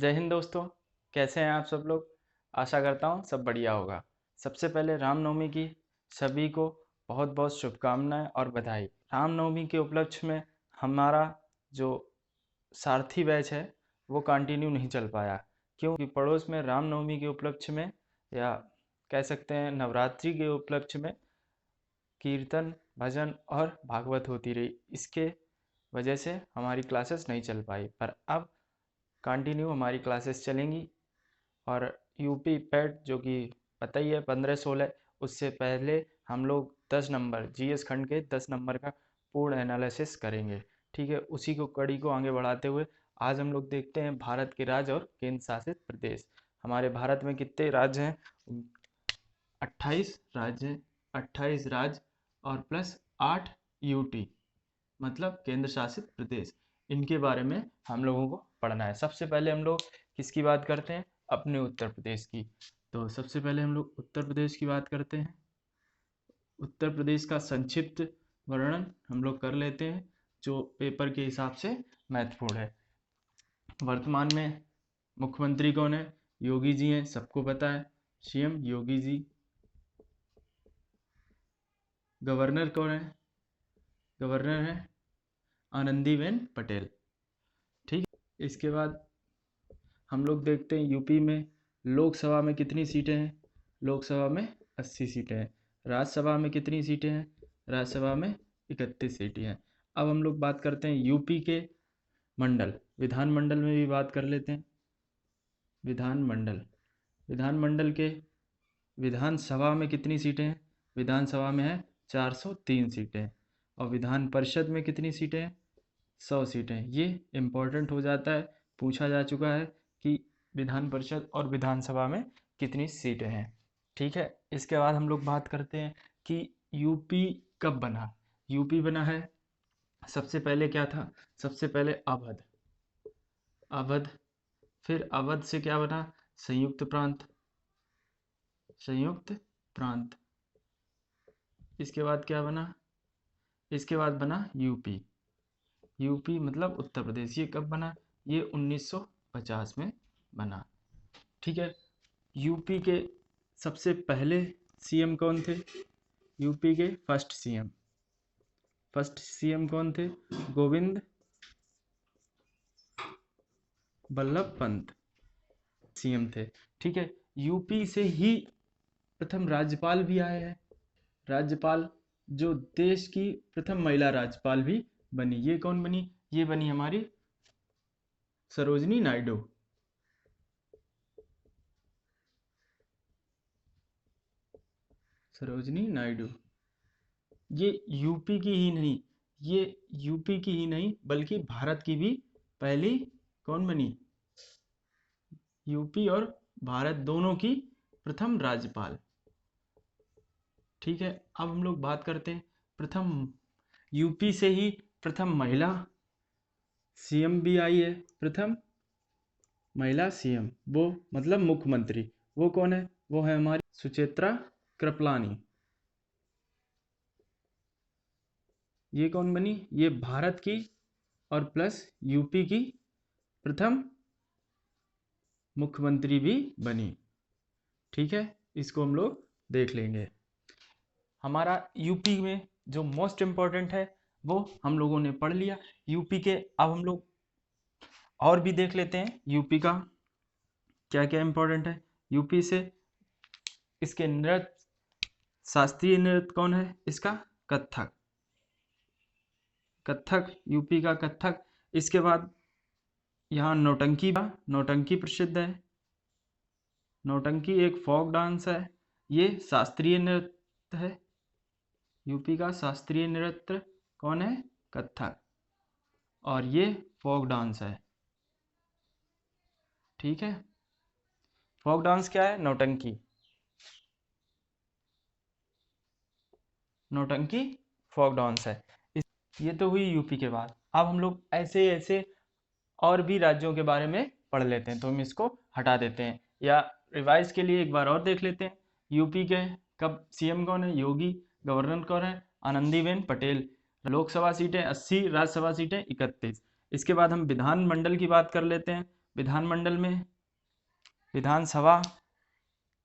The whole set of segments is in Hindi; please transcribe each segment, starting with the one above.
जय हिंद दोस्तों। कैसे हैं आप सब लोग। आशा करता हूँ सब बढ़िया होगा। सबसे पहले रामनवमी की सभी को बहुत बहुत शुभकामनाएं और बधाई। रामनवमी के उपलक्ष्य में हमारा जो सारथी बैच है वो कंटिन्यू नहीं चल पाया, क्योंकि पड़ोस में रामनवमी के उपलक्ष्य में या कह सकते हैं नवरात्रि के उपलक्ष्य में कीर्तन भजन और भागवत होती रही। इसके वजह से हमारी क्लासेस नहीं चल पाई, पर अब कंटिन्यू हमारी क्लासेस चलेंगी। और यूपी पैट जो कि पता ही है 15-16, उससे पहले हम लोग 10 नंबर जीएस खंड के 10 नंबर का पूर्ण एनालिसिस करेंगे। ठीक है, उसी को कड़ी को आगे बढ़ाते हुए आज हम लोग देखते हैं भारत के राज्य और केंद्र शासित प्रदेश। हमारे भारत में कितने राज्य हैं? 28 राज्य हैं। 28 राज्य और प्लस 8 यूटी मतलब केंद्र शासित प्रदेश। इनके बारे में हम लोगों को पढ़ना है। सबसे पहले हम लोग किसकी बात करते हैं? अपने उत्तर प्रदेश की। तो सबसे पहले हम लोग उत्तर प्रदेश की बात करते हैं। उत्तर प्रदेश का संक्षिप्त वर्णन हम लोग कर लेते हैं, जो पेपर के हिसाब से महत्वपूर्ण है। वर्तमान में मुख्यमंत्री कौन है? योगी जी हैं, सबको पता है, सीएम योगी जी। गवर्नर कौन है? गवर्नर है आनंदीबेन पटेल। ठीक, इसके बाद हम लोग देखते हैं यूपी में लोकसभा में कितनी सीटें हैं? लोकसभा में 80 सीटें हैं। राज्यसभा में कितनी सीटें हैं? राज्यसभा में 31 सीटें हैं। अब हम लोग बात करते हैं यूपी के मंडल, विधानमंडल में भी बात कर लेते हैं। विधानमंडल, विधानमंडल के विधानसभा में कितनी सीटें हैं? विधानसभा में है 403 सीटें। और विधान परिषद में कितनी सीटें हैं? 100 सीटें। ये इम्पोर्टेंट हो जाता है, पूछा जा चुका है कि विधान परिषद और विधानसभा में कितनी सीटें हैं। ठीक है, इसके बाद हम लोग बात करते हैं कि यूपी कब बना। यूपी बना है, सबसे पहले क्या था? सबसे पहले अवध। अवध, फिर अवध से क्या बना? संयुक्त प्रांत। संयुक्त प्रांत। इसके बाद क्या बना? इसके बाद बना यूपी। यूपी मतलब उत्तर प्रदेश। ये कब बना? ये 1950 में बना। ठीक है, यूपी के सबसे पहले सीएम कौन थे? यूपी के फर्स्ट सीएम कौन थे? गोविंद बल्लभ पंत सीएम थे। ठीक है, यूपी से ही प्रथम राज्यपाल भी आए हैं। राज्यपाल जो देश की प्रथम महिला राज्यपाल भी बनी। ये कौन बनी? ये बनी हमारी सरोजनी नायडू। सरोजनी नायडू। ये यूपी की ही नहीं, ये यूपी की ही नहीं बल्कि भारत की भी पहली कौन बनी? यूपी और भारत दोनों की प्रथम राज्यपाल। ठीक है, अब हम लोग बात करते हैं प्रथम यूपी से ही प्रथम महिला सीएम भी आई है। प्रथम महिला सीएम, वो मतलब मुख्यमंत्री, वो कौन है? वो है हमारी सुचित्रा कृपलानी। ये कौन बनी? ये भारत की और प्लस यूपी की प्रथम मुख्यमंत्री भी बनी। ठीक है, इसको हम लोग देख लेंगे। हमारा यूपी में जो मोस्ट इम्पोर्टेंट है वो हम लोगों ने पढ़ लिया यूपी के। अब हम लोग और भी देख लेते हैं यूपी का क्या क्या इम्पोर्टेंट है। यूपी से इसके नृत्य, शास्त्रीय नृत्य कौन है इसका? कथक। कथक, यूपी का कथक। इसके बाद यहाँ नौटंकी प्रसिद्ध है। नौटंकी एक फोक डांस है, ये शास्त्रीय नृत्य है। यूपी का शास्त्रीय नृत्य कौन है? कथक। और ये फोक डांस है। ठीक है, फोक डांस क्या है? नौटंकी। नौटंकी फोक डांस है। ये तो हुई यूपी के बाद। अब हम लोग ऐसे ऐसे और भी राज्यों के बारे में पढ़ लेते हैं, तो हम इसको हटा देते हैं या रिवाइज के लिए एक बार और देख लेते हैं। यूपी के कब सीएम कौन है? योगी। गवर्नर कौन है? आनंदीबेन पटेल। लोकसभा सीटें 80, राज्यसभा सीटें 31। इसके बाद हम विधानमंडल की बात कर लेते हैं। विधानमंडल में विधानसभा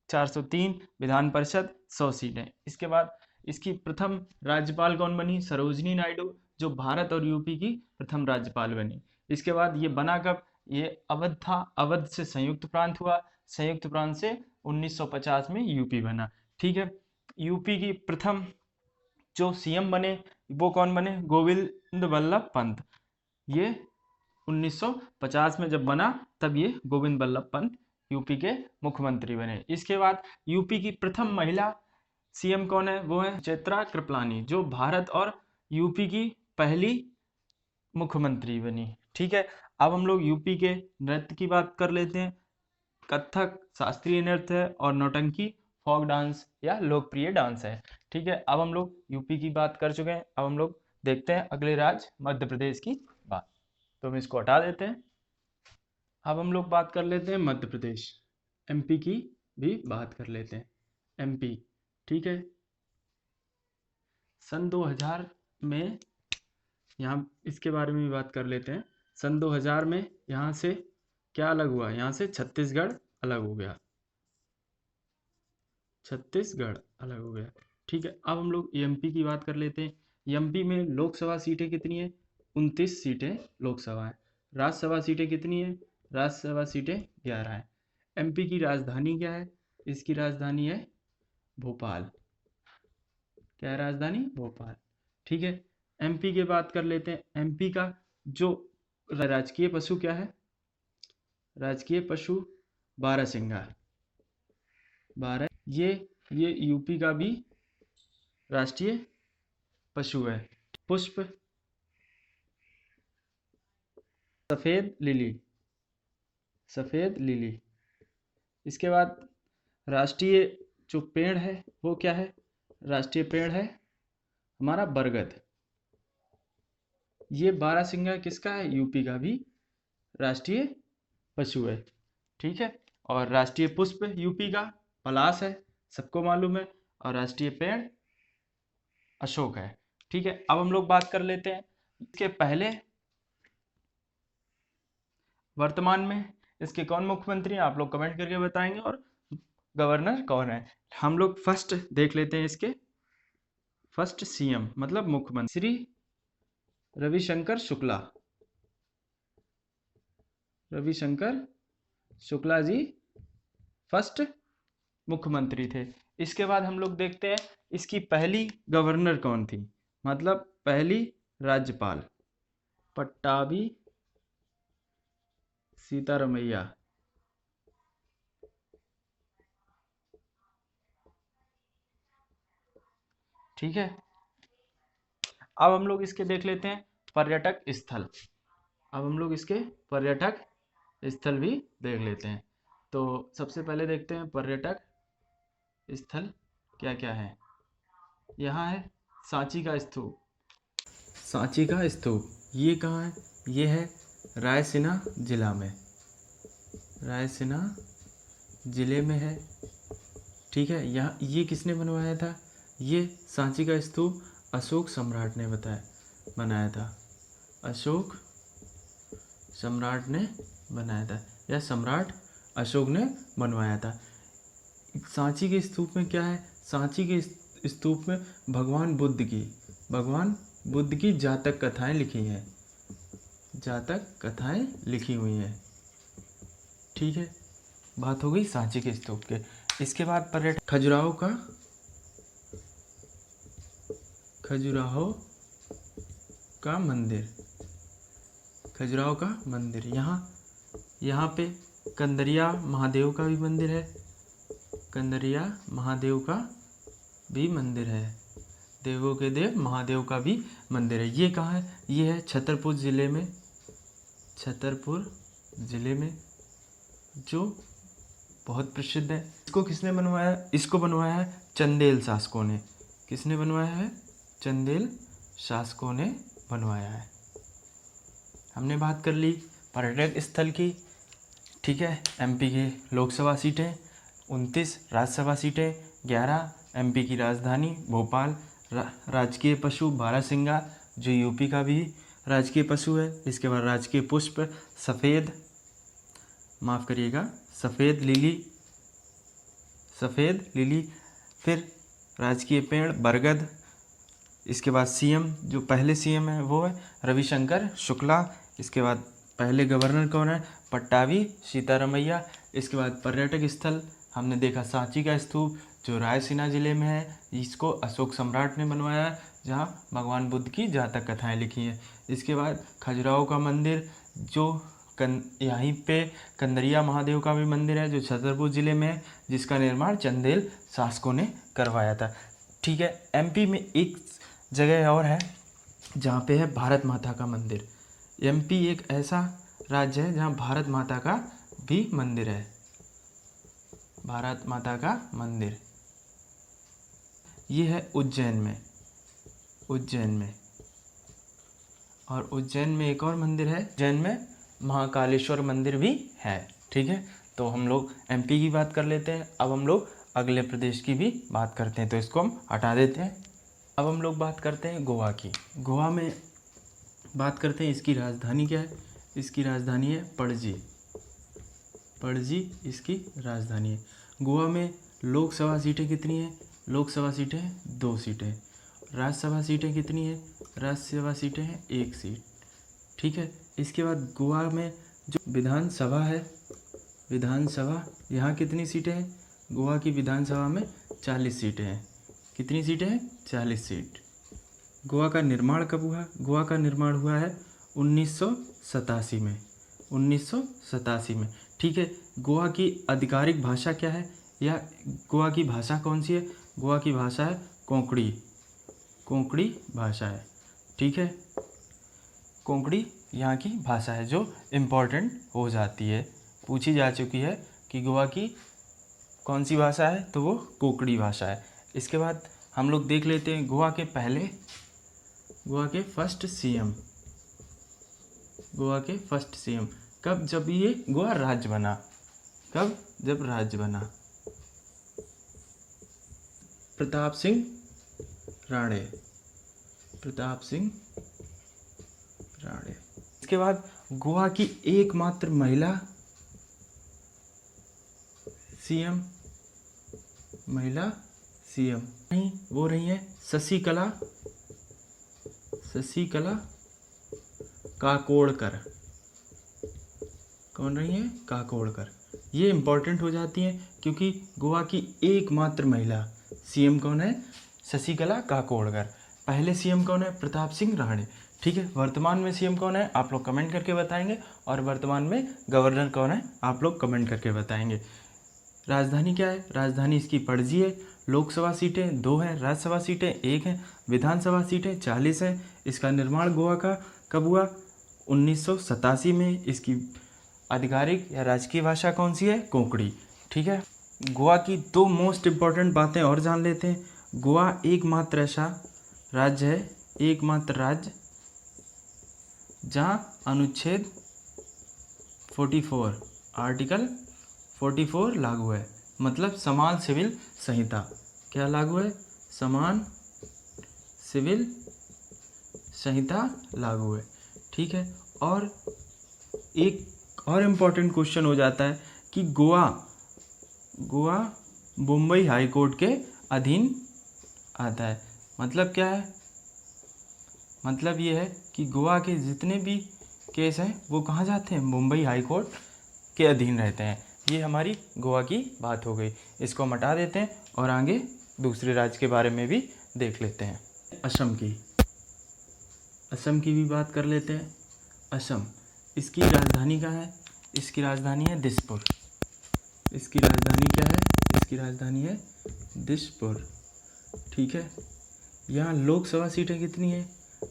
403, विधान परिषद 100 सीटें। इसके बाद इसकी प्रथम राज्यपाल कौन बनी? सरोजनी नायडू, जो भारत और यूपी की प्रथम राज्यपाल बनी। इसके बाद ये बना कब? ये अवध था, अवध से संयुक्त प्रांत हुआ, संयुक्त प्रांत से 1950 में यूपी बना। ठीक है, यूपी की प्रथम जो सीएम बने वो कौन बने? गोविंद वल्लभ पंत। ये 1950 में जब बना तब ये गोविंद वल्लभ पंत यूपी के मुख्यमंत्री बने। इसके बाद यूपी की प्रथम महिला सीएम कौन है? वो है चित्रा कृपलानी, जो भारत और यूपी की पहली मुख्यमंत्री बनी। ठीक है, अब हम लोग यूपी के नृत्य की बात कर लेते हैं। कथक शास्त्रीय नृत्य है और नौटंकी फोक डांस या लोकप्रिय डांस है। ठीक है, अब हम लोग यूपी की बात कर चुके हैं, अब हम लोग देखते हैं अगले राज्य मध्य प्रदेश की बात। तो हम इसको हटा देते हैं। अब हम लोग बात कर लेते हैं मध्य प्रदेश, एमपी की भी बात कर लेते हैं। एमपी, ठीक है, सन 2000 में यहाँ इसके बारे में भी बात कर लेते हैं। सन 2000 में यहाँ से क्या अलग हुआ? यहाँ से छत्तीसगढ़ अलग हो गया, छत्तीसगढ़ अलग हो गया। ठीक है, अब हम लोग एमपी की बात कर लेते हैं। एमपी में लोकसभा सीटें कितनी है? 29 सीटें लोकसभा है। राज्यसभा सीटें कितनी है? राज्यसभा सीटें 11 है। एमपी की राजधानी क्या है? इसकी राजधानी है भोपाल। क्या है राजधानी? भोपाल। ठीक है, एमपी की बात कर लेते हैं। एमपी का जो राजकीय पशु क्या है? राजकीय पशु बारहसिंगा। बारह, ये यूपी का भी राष्ट्रीय पशु है। पुष्प सफेद लिली, सफेद लिली। इसके बाद राष्ट्रीय जो पेड़ है वो क्या है? राष्ट्रीय पेड़ है हमारा बरगद। ये बारहसिंगा किसका है? यूपी का भी राष्ट्रीय पशु है। ठीक है, और राष्ट्रीय पुष्प यूपी का पलाश है, सबको मालूम है, और राष्ट्रीय पेड़ अशोक है। ठीक है, अब हम लोग बात कर लेते हैं इसके पहले वर्तमान में इसके कौन मुख्यमंत्री हैं, आप लोग कमेंट करके बताएंगे, और गवर्नर कौन है। हम लोग फर्स्ट देख लेते हैं इसके फर्स्ट सीएम मतलब मुख्यमंत्री, श्री रविशंकर शुक्ला। रविशंकर शुक्ला जी फर्स्ट मुख्यमंत्री थे। इसके बाद हम लोग देखते हैं इसकी पहली गवर्नर कौन थी, मतलब पहली राज्यपाल, पट्टाभी सीतारमैया। ठीक है, अब हम लोग इसके देख लेते हैं पर्यटक स्थल। अब हम लोग इसके पर्यटक स्थल भी देख लेते हैं। तो सबसे पहले देखते हैं पर्यटक स्थल क्या क्या है। यहाँ है सांची का स्तूप, सांची का स्तूप ये कहाँ है? ये है रायसीना जिला में, रायसीना जिले में है। ठीक है, यहाँ ये किसने बनवाया था? ये सांची का स्तूप अशोक सम्राट ने बनाया था। अशोक सम्राट ने बनाया था, या सम्राट अशोक ने बनवाया था। सांची के स्तूप में क्या है? सांची के स्तूप में भगवान बुद्ध की जातक कथाएं लिखी हैं, जातक कथाएं लिखी हुई हैं। ठीक है, बात हो गई सांची के स्तूप के। इसके बाद पर्यटक खजुराहो का मंदिर, खजुराहो का मंदिर। यहाँ पे कंदरिया महादेव का भी मंदिर है, कंदरिया महादेव का भी मंदिर है, देवों के देव महादेव का भी मंदिर है। ये कहाँ है? ये है छतरपुर ज़िले में, छतरपुर ज़िले में, जो बहुत प्रसिद्ध है। इसको किसने बनवाया? इसको बनवाया है चंदेल शासकों ने। किसने बनवाया है? चंदेल शासकों ने बनवाया है। हमने बात कर ली पर्यटक स्थल की। ठीक है, एमपी के लोकसभा सीटें 29, राज्यसभा सीटें 11, एमपी की राजधानी भोपाल, राजकीय पशु बारहसिंगा जो यूपी का भी राजकीय पशु है। इसके बाद राजकीय पुष्प सफ़ेद माफ़ करिएगा, सफ़ेद लिली, सफ़ेद लिली। फिर राजकीय पेड़ बरगद। इसके बाद सीएम, जो पहले सीएम है वो है रविशंकर शुक्ला। इसके बाद पहले गवर्नर कौन है? पट्टाभी सीतारमैया। इसके बाद पर्यटक स्थल हमने देखा सांची का स्तूप जो रायसीना ज़िले में है, इसको अशोक सम्राट ने बनवाया है, जहाँ भगवान बुद्ध की जातक कथाएं लिखी हैं। इसके बाद खजुराहो का मंदिर, जो यहीं पे कंदरिया महादेव का भी मंदिर है जो छतरपुर ज़िले में है, जिसका निर्माण चंदेल शासकों ने करवाया था। ठीक है, एमपी में एक जगह और है जहाँ पे है भारत माता का मंदिर। एमपी एक ऐसा राज्य है जहाँ भारत माता का भी मंदिर है, भारत माता का मंदिर। ये है उज्जैन में, उज्जैन में। और उज्जैन में एक और मंदिर है, उज्जैन में महाकालेश्वर मंदिर भी है। ठीक है, तो हम लोग एमपी की बात कर लेते हैं। अब हम लोग अगले प्रदेश की भी बात करते हैं, तो इसको हम हटा देते हैं। अब हम लोग बात करते हैं गोवा की। गोवा में बात करते हैं, इसकी राजधानी क्या है? इसकी राजधानी है पणजी, पणजी इसकी राजधानी है। गोवा में लोकसभा सीटें कितनी हैं? लोकसभा सीटें 2 सीटें। राज्यसभा सीटें कितनी हैं? राज्यसभा सीटें हैं 1 सीट। ठीक है, इसके बाद गोवा में जो विधानसभा है, विधानसभा यहाँ कितनी सीटें हैं? गोवा की विधानसभा में 40 सीटें हैं। कितनी सीटें हैं? 40 सीट। गोवा का निर्माण कब हुआ? गोवा का निर्माण हुआ है 1987 में, 1987 में। ठीक है, गोवा की आधिकारिक भाषा क्या है, या गोवा की भाषा कौन सी है? गोवा की भाषा है कोंकणी, कोंकणी भाषा है। ठीक है, कोंकणी यहाँ की भाषा है जो इम्पोर्टेंट हो जाती है, पूछी जा चुकी है कि गोवा की कौन सी भाषा है, तो वो कोंकणी भाषा है। इसके बाद हम लोग देख लेते हैं गोवा के पहले, गोवा के फर्स्ट सीएम, गोवा के फर्स्ट सीएम कब? जब ये गोवा राज्य बना। कब? जब राज्य बना। प्रताप सिंह राणे, प्रताप सिंह राणे। इसके बाद गोवा की एकमात्र महिला सीएम, महिला सीएम नहीं, वो रही है शशिकला, शशिकला काकोडकर। कौन रही है? काकोडकर। ये इम्पोर्टेंट हो जाती हैं क्योंकि गोवा की एकमात्र महिला सीएम कौन है? शशिकला काकोडकर। पहले सीएम कौन है? प्रताप सिंह राणे। ठीक है, वर्तमान में सीएम कौन है? आप लोग कमेंट करके बताएंगे। और वर्तमान में गवर्नर कौन है? आप लोग कमेंट करके बताएंगे। राजधानी क्या है? राजधानी इसकी पणजी है। लोकसभा सीटें 2 हैं, राज्यसभा सीटें 1 हैं, विधानसभा सीटें 40 हैं। इसका निर्माण गोवा का कब हुआ? 1987 में। इसकी आधिकारिक या राजकीय भाषा कौन सी है? कोंकणी। ठीक है, गोवा की 2 मोस्ट इम्पॉर्टेंट बातें और जान लेते हैं। गोवा एकमात्र ऐसा राज्य है, एकमात्र राज्य जहाँ अनुच्छेद 44, आर्टिकल 44 लागू है। मतलब समान सिविल संहिता क्या लागू है? समान सिविल संहिता लागू है। ठीक है, और एक और इम्पॉर्टेंट क्वेश्चन हो जाता है कि गोवा मुंबई हाई कोर्ट के अधीन आता है। मतलब क्या है? मतलब ये है कि गोवा के जितने भी केस हैं वो कहाँ जाते हैं? मुंबई हाई कोर्ट के अधीन रहते हैं। ये हमारी गोवा की बात हो गई, इसको हम हटा देते हैं और आगे दूसरे राज्य के बारे में भी देख लेते हैं। असम की, असम की भी बात कर लेते हैं। असम, इसकी राजधानी कहाँ है? इसकी राजधानी है दिसपुर। इसकी राजधानी क्या है? इसकी राजधानी है दिसपुर। ठीक है, यहाँ लोकसभा सीटें कितनी हैं?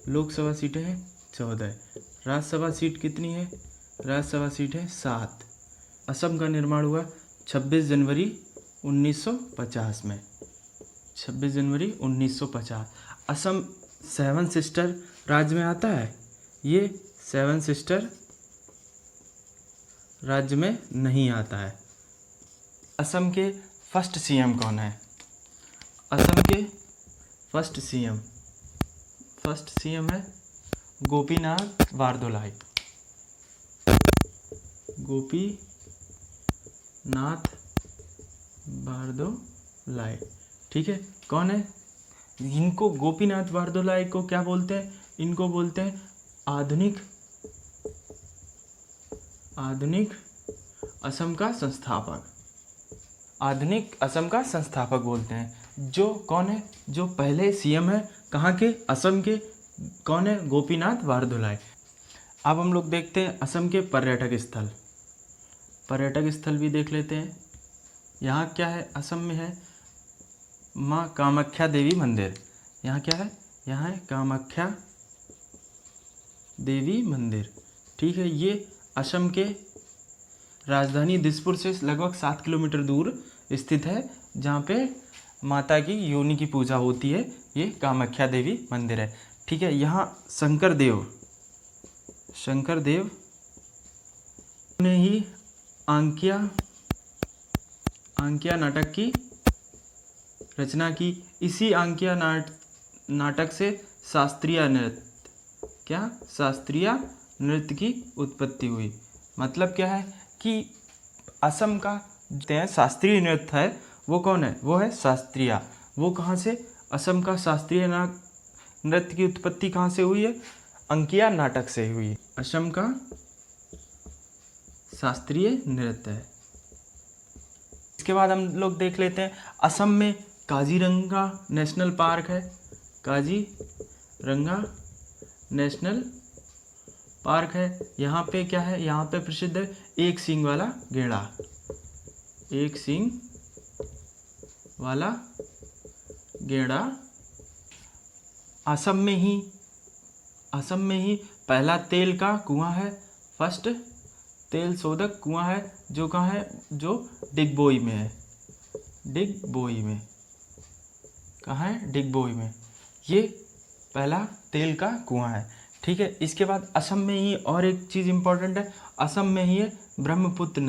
लोकसभा सीटें हैं 14। राज्यसभा सीट कितनी है? राज्यसभा सीट है 7। असम का निर्माण हुआ 26 जनवरी 1950 में, 26 जनवरी 1950। असम 7 सिस्टर राज्य में आता है। ये 7 सिस्टर राज्य में नहीं आता है। असम के फर्स्ट सीएम कौन है? असम के फर्स्ट सीएम है गोपीनाथ बारदोलाई, गोपीनाथ नाथ बारदोलाई। ठीक है, कौन है? इनको गोपीनाथ बारदोलाई को क्या बोलते हैं? इनको बोलते हैं आधुनिक असम का संस्थापक। आधुनिक असम का संस्थापक बोलते हैं। जो कौन है? जो पहले सीएम है कहाँ के? असम के। कौन है? गोपीनाथ बारदोलाई। अब हम लोग देखते हैं असम के पर्यटक स्थल। पर्यटक स्थल भी देख लेते हैं। यहाँ क्या है? असम में है माँ कामाख्या देवी मंदिर। यहाँ क्या है? यहाँ है कामाख्या देवी मंदिर। ठीक है, ये असम के राजधानी दिसपुर से लगभग 7 किलोमीटर दूर स्थित है, जहाँ पे माता की योनि की पूजा होती है। ये कामाख्या देवी मंदिर है। ठीक है, यहाँ शंकर देव ने ही आंकिया नाटक की रचना की। इसी आंकिया नाटक से शास्त्रीय नृत्य की उत्पत्ति हुई। मतलब क्या है कि असम का जो शास्त्रीय नृत्य है वो कौन है? वो है शास्त्रीय। वो कहाँ से? असम का शास्त्रीय नृत्य की उत्पत्ति कहाँ से हुई है? अंकिया नाटक से हुई है। असम का शास्त्रीय नृत्य है। इसके बाद हम लोग देख लेते हैं असम में काजीरंगा नेशनल पार्क है। काजीरंगा नेशनल पार्क है। यहाँ पे क्या है? यहाँ पे प्रसिद्ध है एक सींग वाला गेड़ा। एक सींग वाला गेड़ा। असम में ही पहला तेल का कुआं है। फर्स्ट तेल शोधक कुआं है, जो कहाँ है? जो डिगबोई में है। डिगबोई में कहाँ है? डिगबोई में। ये पहला तेल का कुआं है। ठीक है, इसके बाद असम में ही और एक चीज़ इम्पोर्टेंट है। असम में ही है ब्रह्मपुत्र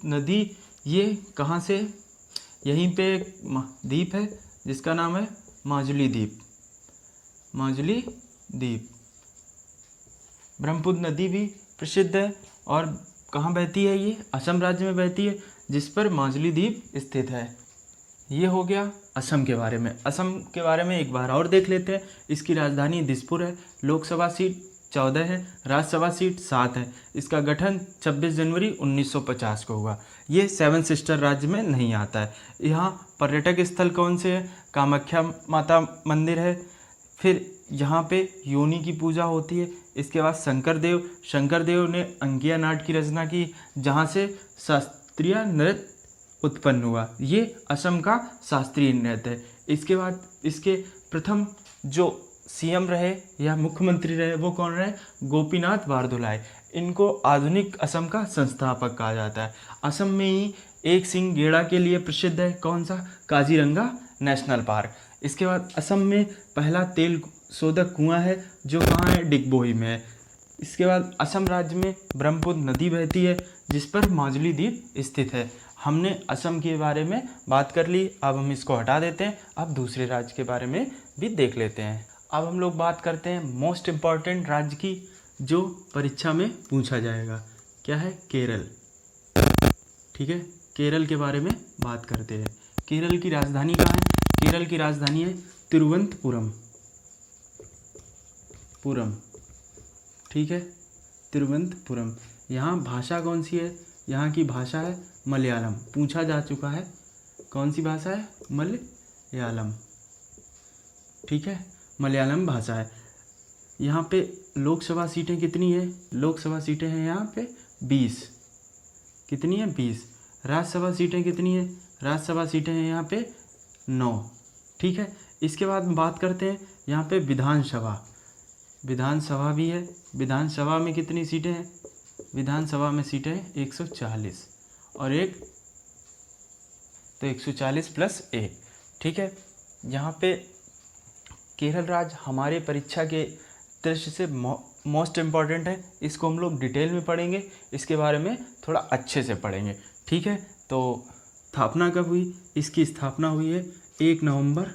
नदी। ये कहाँ से? यहीं पे एक द्वीप है जिसका नाम है माजुली द्वीप। ब्रह्मपुत्र नदी भी प्रसिद्ध है। और कहाँ बहती है? ये असम राज्य में बहती है, जिस पर माजुली द्वीप स्थित है। ये हो गया असम के बारे में। असम के बारे में एक बार और देख लेते हैं। इसकी राजधानी दिसपुर है। लोकसभा सीट 14 है। राज्यसभा सीट 7 है। इसका गठन 26 जनवरी 1950 को हुआ। ये 7 सिस्टर राज्य में नहीं आता है। यहाँ पर्यटक स्थल कौन से है? कामाख्या माता मंदिर है। फिर यहाँ पे योनि की पूजा होती है। इसके बाद शंकर देव ने अंकिया नाट की रचना की, जहाँ से शास्त्रीय नृत्य उत्पन्न हुआ। ये असम का शास्त्रीय नृत्य है। इसके बाद इसके प्रथम जो सीएम रहे या मुख्यमंत्री रहे वो कौन रहे? गोपीनाथ बारदोलाई। इनको आधुनिक असम का संस्थापक कहा जाता है। असम में ही एक सिंह गेड़ा के लिए प्रसिद्ध है। कौन सा? Kaziranga national park. इसके बाद असम में पहला तेल शोधक कुआं है, जो कहाँ है? डिगबोई में है। इसके बाद असम राज्य में ब्रह्मपुत्र नदी बहती है, जिस पर माजुली द्वीप स्थित है। हमने असम के बारे में बात कर ली। अब हम इसको हटा देते हैं। अब दूसरे राज्य के बारे में भी देख लेते हैं। अब हम लोग बात करते हैं मोस्ट इम्पॉर्टेंट राज्य की, जो परीक्षा में पूछा जाएगा। क्या है? केरल। ठीक है, केरल के बारे में बात करते हैं। केरल की राजधानी कहाँ है? केरल की राजधानी है तिरुवनंतपुरम। ठीक है, तिरुवनंतपुरम। यहाँ भाषा कौन सी है? यहाँ की भाषा है मलयालम। पूछा जा चुका है। कौन सी भाषा है? मलयालम। ठीक है, मलयालम भाषा है। यहाँ पे लोकसभा सीटें कितनी है? लोकसभा सीटें हैं यहाँ पे 20। कितनी है? 20। राज्यसभा सीटें कितनी है? राज्यसभा सीटें हैं यहाँ पे 9। ठीक है, इसके बाद बात करते हैं यहाँ पे विधानसभा भी है। विधानसभा में कितनी सीटें हैं? विधानसभा में सीटें हैं 140 और एक तो 140 प्लस 1। ठीक है, यहाँ पे केरल राज्य हमारे परीक्षा के दृष्टि से मोस्ट इम्पॉर्टेंट है। इसको हम लोग डिटेल में पढ़ेंगे। इसके बारे में थोड़ा अच्छे से पढ़ेंगे। ठीक है, तो स्थापना कब हुई? इसकी स्थापना हुई है 1 नवंबर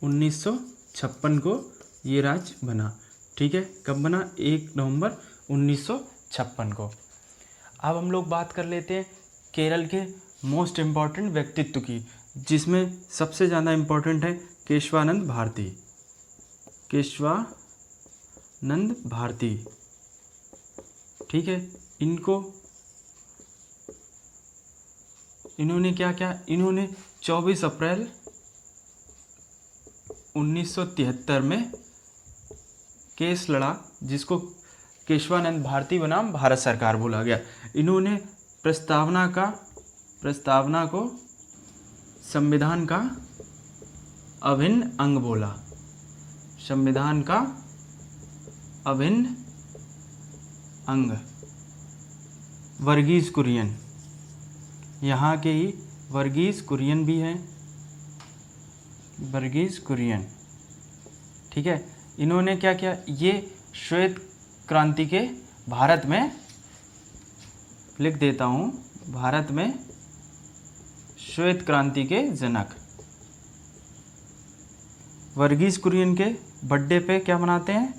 1956 को ये राज्य बना। ठीक है, कब बना? 1 नवंबर 1956 को। अब हम लोग बात कर लेते हैं केरल के मोस्ट इम्पॉर्टेंट व्यक्तित्व की, जिसमें सबसे ज़्यादा इम्पॉर्टेंट है केशवानंद भारती। केशवानंद भारती, ठीक है। इन्होंने क्या क्या, इन्होंने 24 अप्रैल 1973 में केस लड़ा, जिसको केशवानंद भारती बनाम भारत सरकार बोला गया। इन्होंने प्रस्तावना को संविधान का अभिन्न अंग बोला। संविधान का अभिन्न अंग। वर्गीज कुरियन, यहाँ के ही वर्गीज कुरियन भी हैं, वर्गीज कुरियन, ठीक है। इन्होंने क्या किया, ये श्वेत क्रांति के, भारत में लिख देता हूँ, भारत में श्वेत क्रांति के जनक। वर्गीज कुरियन के बर्थडे पे क्या मनाते हैं,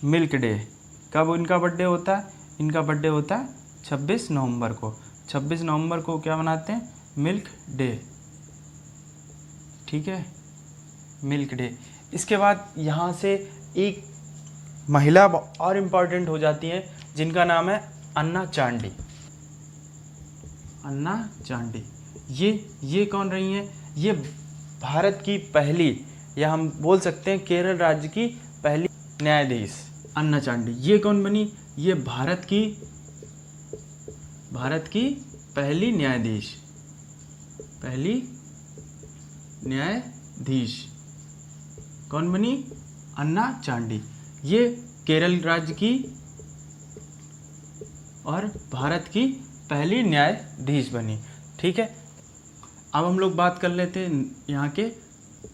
मिल्क डे। कब इनका बर्थडे होता है, इनका बर्थडे होता है 26 नवंबर को। 26 नवंबर को क्या मनाते हैं, मिल्क डे, ठीक है, मिल्क डे। इसके बाद यहाँ से एक महिला और इम्पॉर्टेंट हो जाती है, जिनका नाम है अन्ना चांडी। अन्ना चांडी, ये कौन रही हैं, ये भारत की पहली, या हम बोल सकते हैं केरल राज्य की पहली न्यायाधीश। अन्ना चांडी ये कौन बनी, ये भारत की पहली न्यायाधीश, कौन बनी, अन्ना चांडी। ये केरल राज्य की और भारत की पहली न्यायाधीश बनी, ठीक है। अब हम लोग बात कर लेते हैं यहाँ के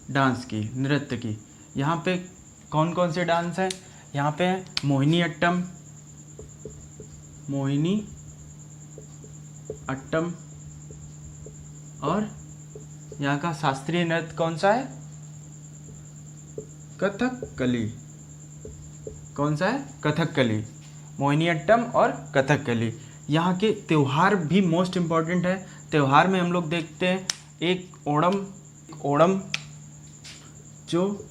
डांस की, नृत्य की। यहाँ पे कौन कौन से डांस हैं, यहाँ पे है मोहिनी अट्टम, और यहाँ का शास्त्रीय नृत्य कौन सा है, कथकली। कौन सा है, कथकली, मोहिनी अट्टम और कथकली। यहाँ के त्यौहार भी मोस्ट इम्पॉर्टेंट है। त्यौहार में हम लोग देखते हैं एक ओणम जो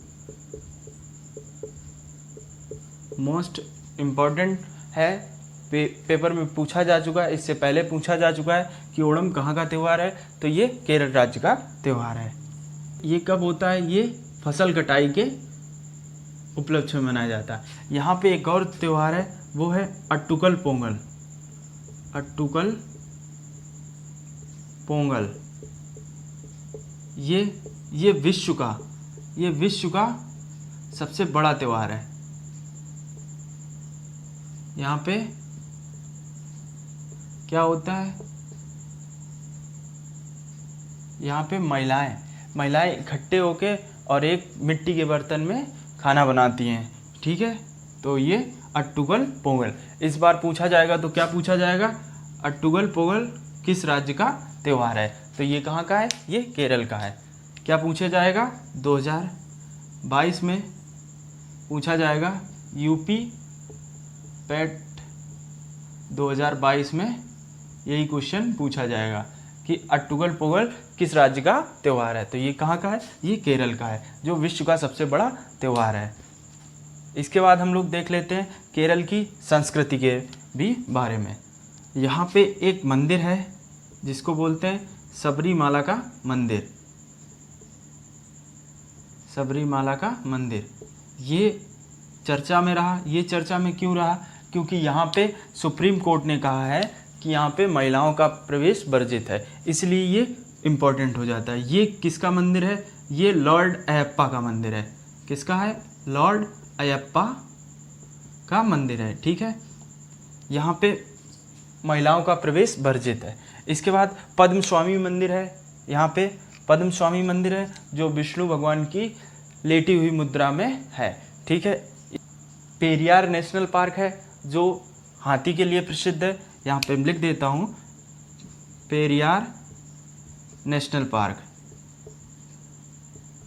मोस्ट इम्पॉर्टेंट है, पेपर में पूछा जा चुका है, इससे पहले पूछा जा चुका है कि ओणम कहाँ का त्यौहार है, तो ये केरल राज्य का त्यौहार है। ये कब होता है, ये फसल कटाई के उपलक्ष्य में मनाया जाता है। यहाँ पे एक और त्यौहार है, वो है अट्टुकल पोंगल। अट्टुकल पोंगल ये विश्व का सबसे बड़ा त्यौहार है। यहाँ पे क्या होता है, यहाँ पे महिलाएं इकट्ठे होके और एक मिट्टी के बर्तन में खाना बनाती हैं, ठीक है। तो ये अट्टुकल पोंगल इस बार पूछा जाएगा, तो क्या पूछा जाएगा, अट्टुकल पोंगल किस राज्य का त्यौहार है, तो ये कहाँ का है, ये केरल का है। क्या पूछा जाएगा, 2022 में पूछा जाएगा, यूपी पैट 2022 में यही क्वेश्चन पूछा जाएगा कि अट्टुकल पोंगल किस राज्य का त्यौहार है, तो ये कहाँ का है, ये केरल का है, जो विश्व का सबसे बड़ा त्यौहार है। इसके बाद हम लोग देख लेते हैं केरल की संस्कृति के भी बारे में। यहाँ पे एक मंदिर है जिसको बोलते हैं सबरीमाला का मंदिर। सबरीमाला का मंदिर ये चर्चा में रहा। ये चर्चा में क्यों रहा, क्योंकि यहाँ पे सुप्रीम कोर्ट ने कहा है कि यहाँ पे महिलाओं का प्रवेश वर्जित है, इसलिए ये इम्पोर्टेंट हो जाता है। ये किसका मंदिर है, ये लॉर्ड अयप्पा का मंदिर है। किसका है, लॉर्ड अयप्पा का मंदिर है, ठीक है। यहाँ पे महिलाओं का प्रवेश वर्जित है। इसके बाद पद्म स्वामी मंदिर है। यहाँ पे पद्म स्वामी मंदिर है जो विष्णु भगवान की लेटी हुई मुद्रा में है, ठीक है। पेरियार नेशनल पार्क है जो हाथी के लिए प्रसिद्ध है। यहाँ पे लिख देता हूँ, पेरियार नेशनल पार्क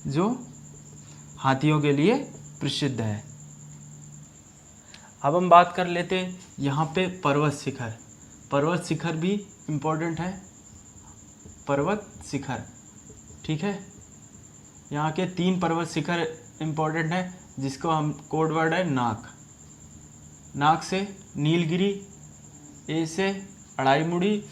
जो हाथियों के लिए प्रसिद्ध है। अब हम बात कर लेते हैं यहाँ पे पर्वत शिखर। पर्वत शिखर भी इम्पोर्टेंट है, पर्वत शिखर, ठीक है। यहाँ के 3 पर्वत शिखर इम्पोर्टेंट है, जिसको हम कोड वर्ड है नाक। नाक से नीलगिरी, ए से अड़ाईमुड़ी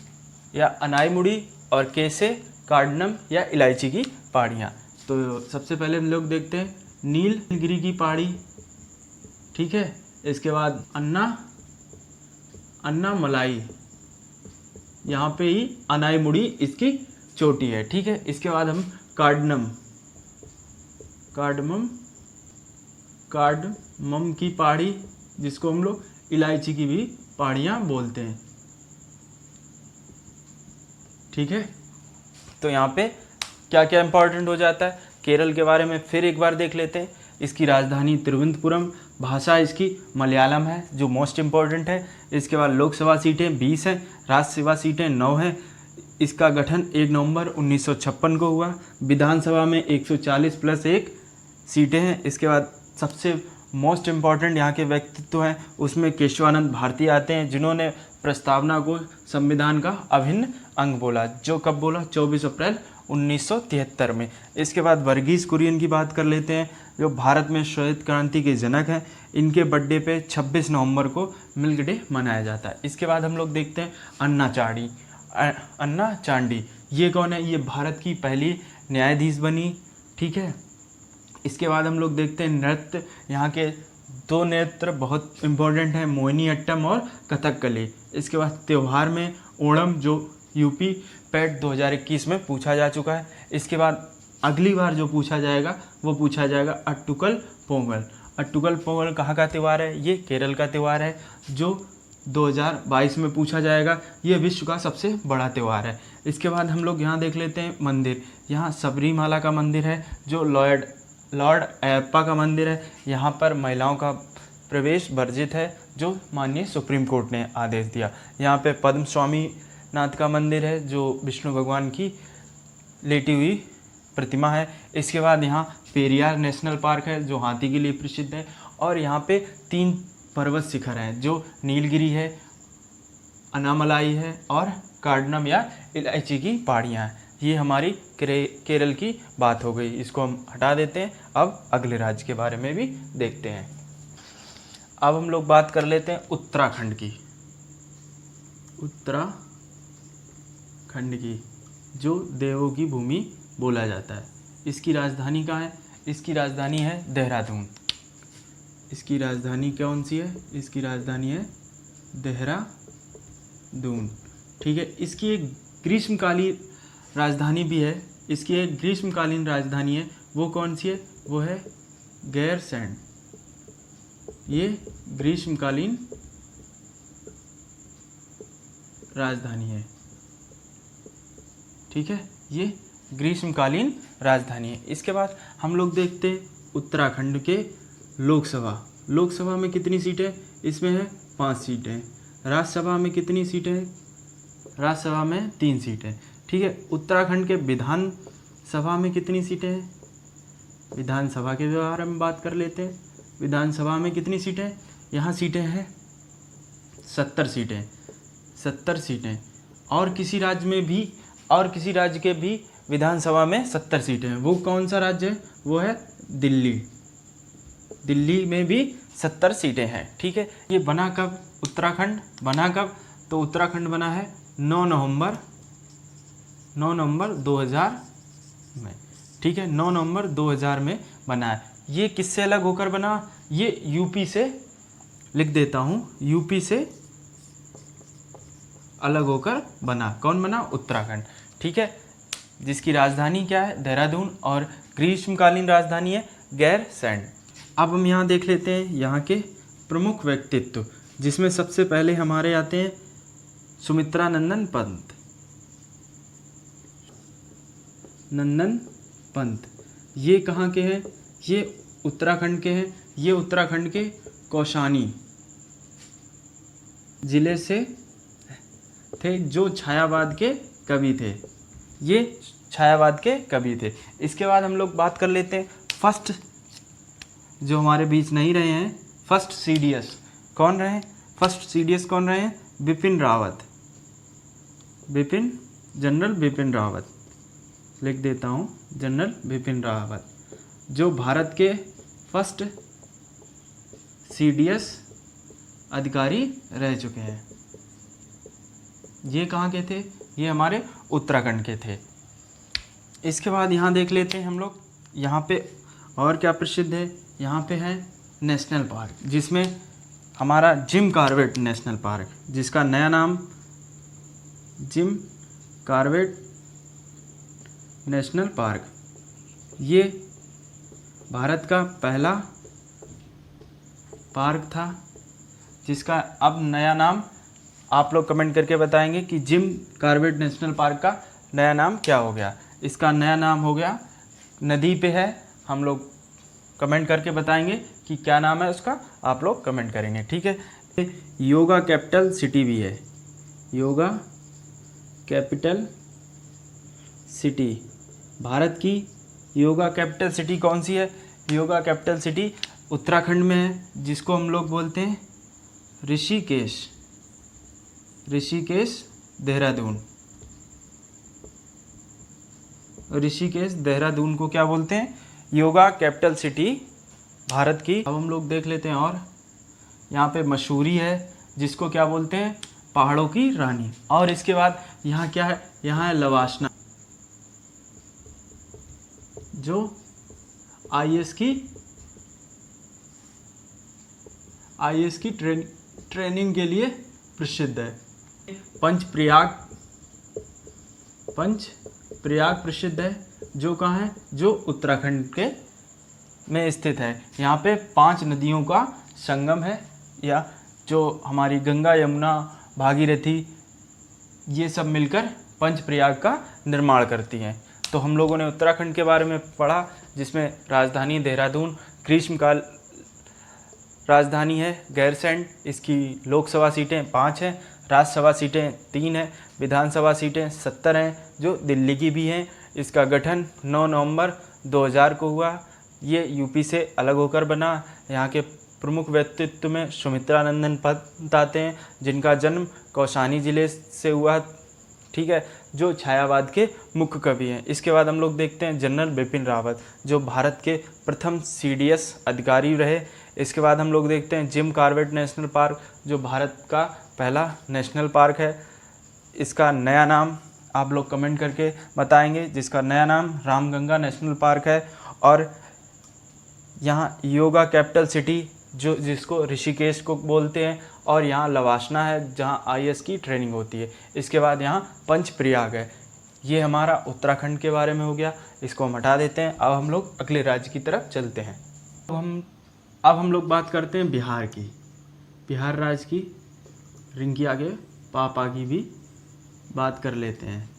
या अनाईमुड़ी, और के से कार्डनम या इलायची की पहाड़ियाँ। तो सबसे पहले हम लोग देखते हैं नीलगिरी की पहाड़ी, ठीक है। इसके बाद अन्ना मलाई, यहाँ पे ही अनाईमुड़ी इसकी चोटी है, ठीक है। इसके बाद हम कार्डमम की पहाड़ी, जिसको हम लोग इलायची की भी पहाड़ियाँ बोलते हैं, ठीक है। तो यहाँ पे क्या क्या इंपॉर्टेंट हो जाता है, केरल के बारे में फिर एक बार देख लेते हैं। इसकी राजधानी तिरुवनंतपुरम, भाषा इसकी मलयालम है जो मोस्ट इम्पॉर्टेंट है। इसके बाद लोकसभा सीटें 20 हैं, राज्यसभा सीटें 9 हैं। इसका गठन 1 नवंबर 1956 को हुआ। विधानसभा में 140 + 1 सीटें हैं। इसके बाद सबसे मोस्ट इम्पॉर्टेंट यहाँ के व्यक्तित्व हैं, उसमें केशवानंद भारती आते हैं, जिन्होंने प्रस्तावना को संविधान का अभिन्न अंग बोला, जो कब बोला, 24 अप्रैल 1973 में। इसके बाद वर्गीस कुरियन की बात कर लेते हैं, जो भारत में श्वेत क्रांति के जनक हैं। इनके बर्थडे पे 26 नवंबर को मिल्क डे मनाया जाता है। इसके बाद हम लोग देखते हैं अन्ना चांडी। ये कौन है, ये भारत की पहली न्यायाधीश बनी, ठीक है। इसके बाद हम लोग देखते हैं नृत्य। यहाँ के 2 नृत्य बहुत इम्पोर्टेंट हैं, मोहिनीअट्टम और कथकली। इसके बाद त्यौहार में ओणम, जो यूपी पैट 2021 में पूछा जा चुका है। इसके बाद अगली बार जो पूछा जाएगा वो पूछा जाएगा अट्टुकल पोंगल। अट्टुकल पोंगल कहाँ का त्यौहार है, ये केरल का त्यौहार है, जो 2022 में पूछा जाएगा। ये विश्व का सबसे बड़ा त्यौहार है। इसके बाद हम लोग यहाँ देख लेते हैं मंदिर। यहाँ सबरीमाला का मंदिर है, जो लॉर्ड अयप्पा का मंदिर है। यहाँ पर महिलाओं का प्रवेश वर्जित है, जो माननीय सुप्रीम कोर्ट ने आदेश दिया। यहाँ पे पद्म स्वामी नाथ का मंदिर है, जो विष्णु भगवान की लेटी हुई प्रतिमा है। इसके बाद यहाँ पेरियार नेशनल पार्क है, जो हाथी के लिए प्रसिद्ध है। और यहाँ पे 3 पर्वत शिखर हैं, जो नीलगिरी है, अनामलाई है और कार्डनम या इलायची की पहाड़ियाँ हैं। ये हमारी केरल की बात हो गई, इसको हम हटा देते हैं। अब अगले राज्य के बारे में भी देखते हैं। अब हम लोग बात कर लेते हैं उत्तराखंड की। उत्तराखंड की, जो देवों की भूमि बोला जाता है। इसकी राजधानी कहाँ है, इसकी राजधानी है देहरादून। इसकी राजधानी कौन सी है, इसकी राजधानी है देहरादून, ठीक है। इसकी एक ग्रीष्मकालीन राजधानी भी है, इसकी एक ग्रीष्मकालीन राजधानी है, वो कौन सी है, वो है गैरसैंण। ये ग्रीष्मकालीन राजधानी है, ठीक है, ये ग्रीष्मकालीन राजधानी है। इसके बाद हम लोग देखते हैं उत्तराखंड के लोकसभा में कितनी सीटें, इसमें है 5 सीटें। राज्यसभा में कितनी सीटें हैं, राज्यसभा में 3 सीटें, ठीक है। उत्तराखंड के विधानसभा में कितनी सीटें हैं, विधानसभा के बारे में बात कर लेते हैं। विधानसभा में कितनी सीटें, यहाँ सीटें हैं 70 सीटें, 70 सीटें। और किसी राज्य के भी विधानसभा में 70 सीटें हैं। वो कौन सा राज्य है, वो है दिल्ली में भी 70 सीटें हैं, ठीक है। ये बना कब, उत्तराखंड बना कब, तो उत्तराखंड बना है 9 नवंबर 2000 में, ठीक है। 9 नवंबर 2000 में बना है। ये किससे अलग होकर बना, ये यूपी से, लिख देता हूँ, यूपी से अलग होकर बना। कौन बना, उत्तराखंड, ठीक है। जिसकी राजधानी क्या है, देहरादून, और ग्रीष्मकालीन राजधानी है गैरसैंण। अब हम यहाँ देख लेते हैं यहाँ के प्रमुख व्यक्तित्व, जिसमें सबसे पहले हमारे आते हैं सुमित्रा नंदन पंत। ये कहाँ के हैं, ये उत्तराखंड के हैं। ये उत्तराखंड के कौशानी जिले से थे, जो छायावाद के कवि थे। ये छायावाद के कवि थे। इसके बाद हम लोग बात कर लेते हैं फर्स्ट, जो हमारे बीच नहीं रहे हैं, फर्स्ट सीडीएस। कौन रहे? फर्स्ट CDS कौन रहे? बिपिन रावत, जनरल बिपिन रावत। लिख देता हूँ, जनरल बिपिन रावत, जो भारत के फर्स्ट CDS अधिकारी रह चुके हैं। ये कहाँ के थे? ये हमारे उत्तराखंड के थे। इसके बाद यहाँ देख लेते हैं हम लोग, यहाँ पे और क्या प्रसिद्ध है। यहाँ पे है नेशनल पार्क, जिसमें हमारा जिम कॉर्बेट नेशनल पार्क, जिसका नया नाम जिम कॉर्बेट नेशनल पार्क, ये भारत का पहला पार्क था, जिसका अब नया नाम आप लोग कमेंट करके बताएंगे कि जिम कॉर्बेट नेशनल पार्क का नया नाम क्या हो गया। इसका नया नाम हो गया, नदी पे है, हम लोग कमेंट करके बताएंगे कि क्या नाम है उसका, आप लोग कमेंट करेंगे, ठीक है। योगा कैपिटल सिटी भी है, योगा कैपिटल सिटी, भारत की योगा कैपिटल सिटी कौन सी है? योगा कैपिटल सिटी उत्तराखंड में है, जिसको हम लोग बोलते हैं ऋषिकेश, देहरादून। ऋषिकेश देहरादून को क्या बोलते हैं? योगा कैपिटल सिटी भारत की। अब हम लोग देख लेते हैं, और यहाँ पे मसूरी है, जिसको क्या बोलते हैं? पहाड़ों की रानी। और इसके बाद यहाँ क्या है? यहाँ है लवासना, जो IAS की ट्रेनिंग के लिए प्रसिद्ध है। पंचप्रयाग प्रसिद्ध है, जो कहाँ है? जो उत्तराखंड के में स्थित है। यहाँ पे 5 नदियों का संगम है, या जो हमारी गंगा, यमुना, भागीरथी, ये सब मिलकर पंचप्रयाग का निर्माण करती हैं। तो हम लोगों ने उत्तराखंड के बारे में पढ़ा, जिसमें राजधानी देहरादून, ग्रीष्मकाल राजधानी है गैरसैंण, इसकी लोकसभा सीटें 5 हैं, राज्यसभा सीटें 3 हैं, विधानसभा सीटें 70 हैं, जो दिल्ली की भी हैं। इसका गठन 9 नवंबर 2000 को हुआ। ये यूपी से अलग होकर बना। यहाँ के प्रमुख व्यक्तित्व में सुमित्रा नंदन पंत आते हैं, जिनका जन्म कौशानी जिले से हुआ, ठीक है, जो छायावाद के मुख्य कवि हैं। इसके बाद हम लोग देखते हैं जनरल बिपिन रावत, जो भारत के प्रथम CDS अधिकारी रहे। इसके बाद हम लोग देखते हैं जिम कॉर्बेट नेशनल पार्क, जो भारत का पहला नेशनल पार्क है। इसका नया नाम आप लोग कमेंट करके बताएंगे, जिसका नया नाम रामगंगा नेशनल पार्क है। और यहाँ योगा कैपिटल सिटी, जिसको ऋषिकेश को बोलते हैं, और यहाँ लवासना है, जहाँ IAS की ट्रेनिंग होती है। इसके बाद यहाँ पंचप्रयाग है। ये हमारा उत्तराखंड के बारे में हो गया, इसको हम हटा देते हैं। अब हम लोग अगले राज्य की तरफ चलते हैं। अब हम लोग बात करते हैं बिहार की, बिहार राज्य की। रिंकी आगे पापा की भी बात कर लेते हैं।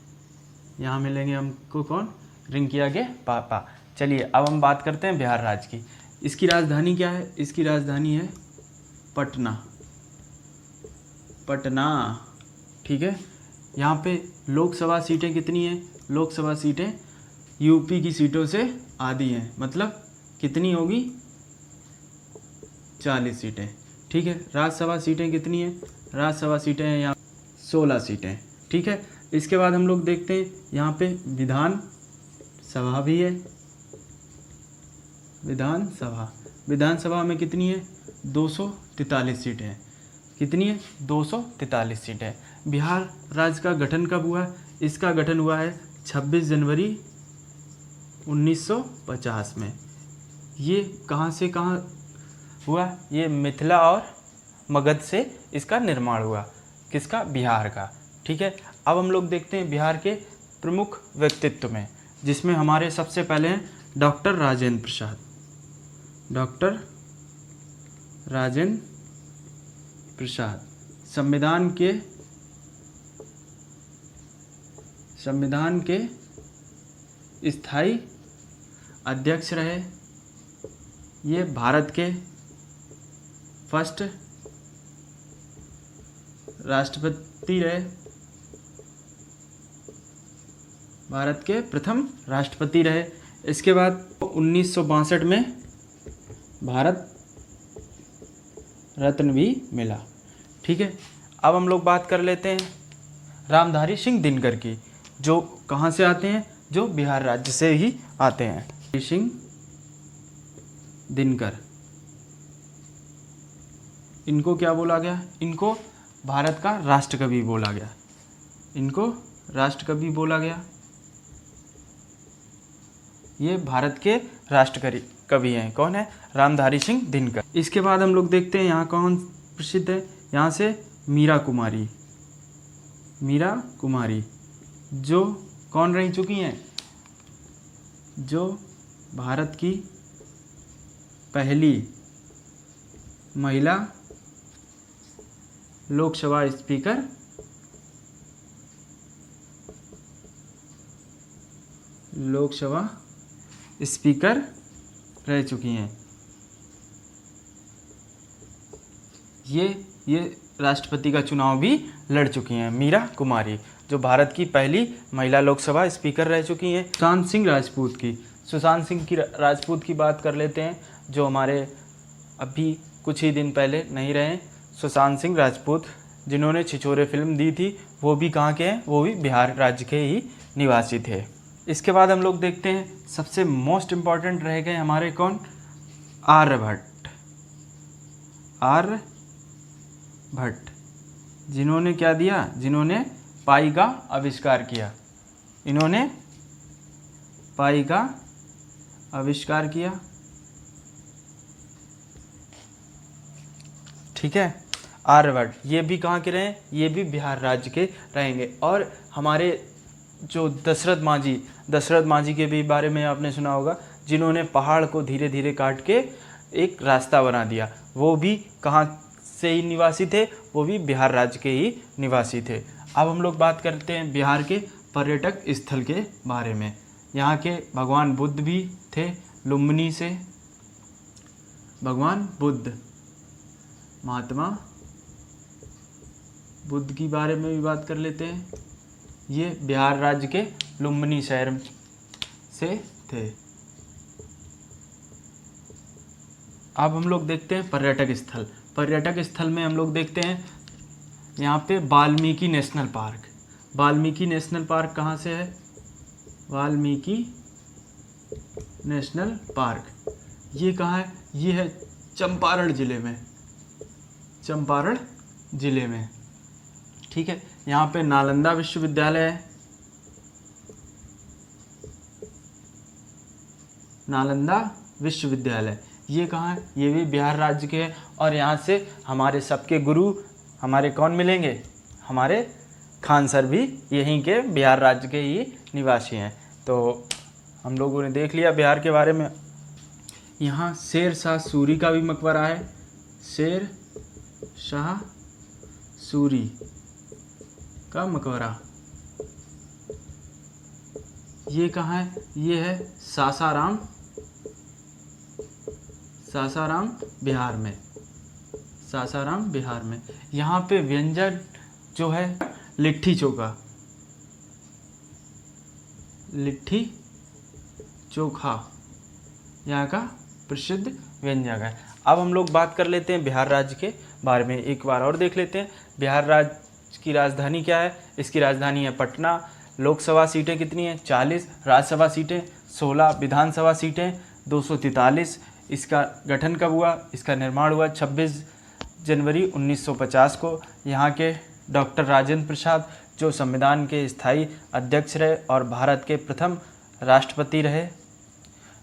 यहाँ मिलेंगे हमको कौन? रिंकी आगे पापा। चलिए अब हम बात करते हैं बिहार राज्य की। इसकी राजधानी क्या है? इसकी राजधानी है पटना, ठीक है। यहाँ पे लोकसभा सीटें कितनी हैं? लोकसभा सीटें यूपी की सीटों से आधी हैं, मतलब कितनी होगी? 40 सीटें, ठीक है। राज्यसभा सीटें कितनी हैं? राज्यसभा सीटें हैं यहाँ 16 सीटें, ठीक है। इसके बाद हम लोग देखते हैं यहाँ पे विधान सभा भी है। विधानसभा में कितनी है? 243 सीटें हैं। कितनी है? 243 सीटें। बिहार राज्य का गठन कब हुआ? इसका गठन हुआ है 26 जनवरी 1950 में। ये कहाँ से कहाँ हुआ? ये मिथिला और मगध से इसका निर्माण हुआ। किसका? बिहार का, ठीक है। अब हम लोग देखते हैं बिहार के प्रमुख व्यक्तित्व में, जिसमें हमारे सबसे पहले हैं डॉक्टर राजेंद्र प्रसाद। डॉक्टर राजेंद्र प्रसाद संविधान के स्थायी अध्यक्ष रहे। ये भारत के फर्स्ट राष्ट्रपति रहे, भारत के प्रथम राष्ट्रपति रहे। इसके बाद 1962 में भारत रत्न भी मिला। ठीक है, अब हम लोग बात कर लेते हैं रामधारी सिंह दिनकर की, जो कहाँ से आते हैं, जो बिहार राज्य से ही आते हैं। सिंह दिनकर, इनको क्या बोला गया, इनको भारत का राष्ट्रकवि बोला गया, इनको राष्ट्रकवि बोला गया। ये भारत के राष्ट्र कवि हैं। कौन है, रामधारी सिंह दिनकर। इसके बाद हम लोग देखते हैं यहाँ कौन प्रसिद्ध है, यहाँ से मीरा कुमारी, मीरा कुमारी जो कौन रह चुकी हैं, जो भारत की पहली महिला लोकसभा स्पीकर रह चुकी हैं। ये राष्ट्रपति का चुनाव भी लड़ चुकी हैं, मीरा कुमारी, जो भारत की पहली महिला लोकसभा स्पीकर रह चुकी हैं। सुशांत सिंह राजपूत की बात कर लेते हैं, जो हमारे अभी कुछ ही दिन पहले नहीं रहे, सुशांत सिंह राजपूत, जिन्होंने छिछोरे फिल्म दी थी, वो भी कहाँ के हैं, वो भी बिहार राज्य के ही निवासी थे। इसके बाद हम लोग देखते हैं सबसे मोस्ट इम्पॉर्टेंट रह गए हमारे कौन, आर्यभट्ट। आर्यभट्ट जिन्होंने क्या दिया, जिन्होंने पाई का आविष्कार किया, इन्होंने पाई का आविष्कार किया। ठीक है, आर्यभट्ट, ये भी कहाँ के रहे, ये भी बिहार राज्य के रहेंगे। और हमारे जो दशरथ मांझी के भी बारे में आपने सुना होगा, जिन्होंने पहाड़ को धीरे धीरे काट के एक रास्ता बना दिया, वो भी कहाँ से ही निवासी थे, वो भी बिहार राज्य के ही निवासी थे। अब हम लोग बात करते हैं बिहार के पर्यटक स्थल के बारे में। यहाँ के भगवान बुद्ध भी थे, लुम्बिनी से भगवान बुद्ध, महात्मा बुद्ध के बारे में भी बात कर लेते हैं। ये बिहार राज्य के लुम्बिनी शहर से थे। अब हम लोग देखते हैं पर्यटक स्थल। पर्यटक स्थल में हम लोग देखते हैं यहाँ पे Valmiki national park. Valmiki national park कहाँ से है, वाल्मीकि नेशनल पार्क ये कहाँ है, ये है चंपारण ज़िले में, चंपारण ज़िले में। ठीक है, यहाँ पे नालंदा विश्वविद्यालय है, नालंदा विश्वविद्यालय, ये कहाँ है, ये भी बिहार राज्य के है। और यहाँ से हमारे सबके गुरु हमारे कौन मिलेंगे, हमारे खान सर भी यहीं के बिहार राज्य के ही निवासी हैं। तो हम लोगों ने देख लिया बिहार के बारे में। यहाँ शेर शाह सूरी का भी मकबरा है, शेर शाह सूरी का मकबरा, ये कहाँ है, ये है सासाराम, सासाराम बिहार में, सासाराम बिहार में। यहाँ पे व्यंजन जो है लिट्टी चोखा, लिट्टी चोखा यहाँ का प्रसिद्ध व्यंजन है। अब हम लोग बात कर लेते हैं बिहार राज्य के बारे में, एक बार और देख लेते हैं। बिहार राज्य की राजधानी क्या है, इसकी राजधानी है पटना। लोकसभा सीटें कितनी हैं, 40, राज्यसभा सीटें 16, विधानसभा सीटें 243। इसका गठन कब हुआ, इसका निर्माण हुआ 26 जनवरी 1950 को। यहाँ के डॉक्टर राजेंद्र प्रसाद जो संविधान के स्थायी अध्यक्ष रहे और भारत के प्रथम राष्ट्रपति रहे,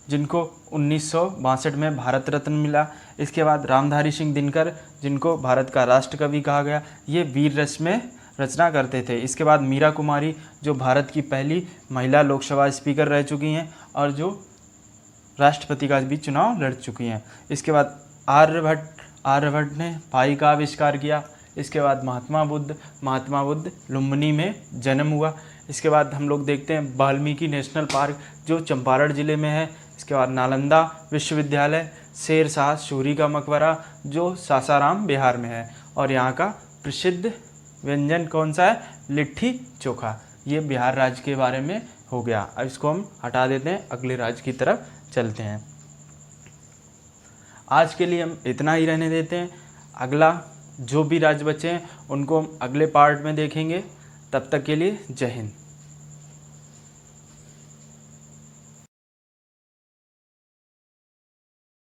जिनको 1962 में भारत रत्न मिला। इसके बाद रामधारी सिंह दिनकर, जिनको भारत का राष्ट्रकवि कहा गया, ये वीर रस में रचना करते थे। इसके बाद मीरा कुमारी, जो भारत की पहली महिला लोकसभा स्पीकर रह चुकी हैं और जो राष्ट्रपति का भी चुनाव लड़ चुकी हैं। इसके बाद आर्यभट्ट ने पाई का आविष्कार किया। इसके बाद महात्मा बुद्ध लुम्बिनी में जन्म हुआ। इसके बाद हम लोग देखते हैं वाल्मीकि नेशनल पार्क जो चंपारण ज़िले में है। इसके बाद नालंदा विश्वविद्यालय, शेर शाह सूरी का मकबरा जो सासाराम बिहार में है, और यहाँ का प्रसिद्ध व्यंजन कौन सा है, लिट्टी चोखा। ये बिहार राज्य के बारे में हो गया। अब इसको हम हटा देते हैं, अगले राज्य की तरफ चलते हैं। आज के लिए हम इतना ही रहने देते हैं। अगला जो भी राज्य बचे हैं उनको हम अगले पार्ट में देखेंगे। तब तक के लिए जय हिंद।